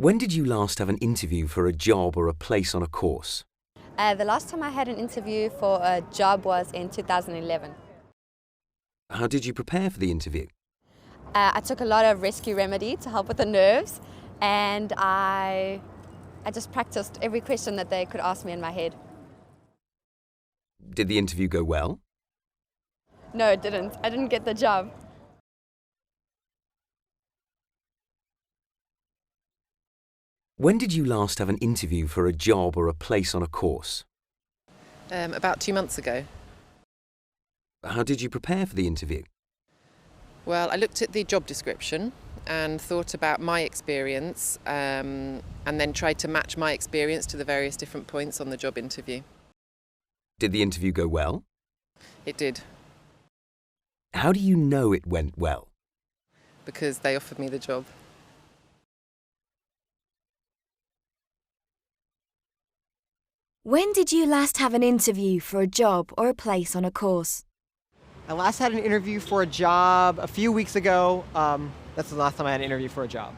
When did you last have an interview for a job or a place on a course? The last time I had an interview for a job was in 2011. How did you prepare for the interview? I took a lot of rescue remedy to help with the nerves, and I just practiced every question that they could ask me in my head. Did the interview go well? No, it didn't. I didn't get the job. When did you last have an interview for a job or a place on a course? About 2 months ago. How did you prepare for the interview? Well, I looked at the job description and thought about my experience and then tried to match my experience to the various different points on the job interview. Did the interview go well? It did, How do you know it went well? because they offered me the job. When did you last have an interview for a job or a place on a course? I last had an interview for a job a few weeks ago. That's the last time I had an interview for a job.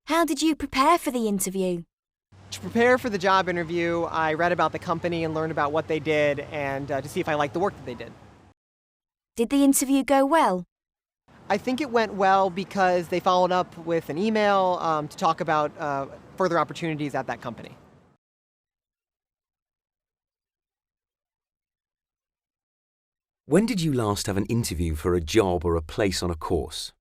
How did you prepare for the interview? To prepare for the job interview, I read about the company and learned about what they did and to see if I liked the work that they did. Did the interview go well? I think it went well because they followed up with an email to talk about further opportunities at that company. When did you last have an interview for a job or a place on a course?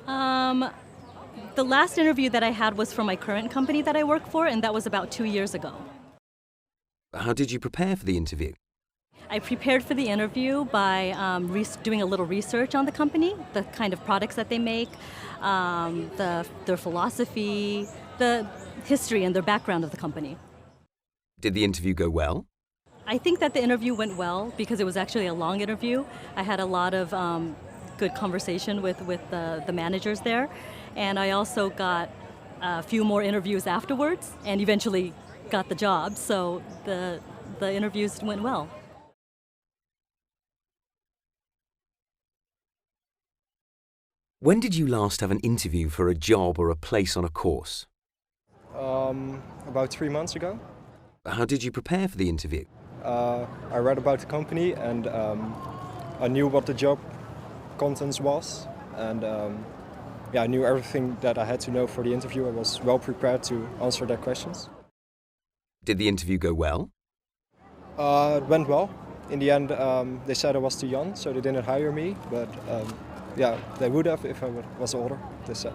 The last interview that I had was for my current company that I work for, and that was about 2 years ago. How did you prepare for the interview? I prepared for the interview by doing a little research on the company, the kind of products that they make, their philosophy, the history and their background of the company. Did the interview go well? I think that the interview went well because it was actually a long interview. I had a lot of good conversation with the managers there, and I also got a few more interviews afterwards and eventually got the job, so the interviews went well. When did you last have an interview for a job or a place on a course? About 3 months ago. How did you prepare for the interview? I read about the company and I knew what the job contents was, and I knew everything that I had to know for the interview. I was well prepared to answer their questions. Did the interview go well? It went well. In the end, they said I was too young, so they didn't hire me, but they would have if I was older, they said.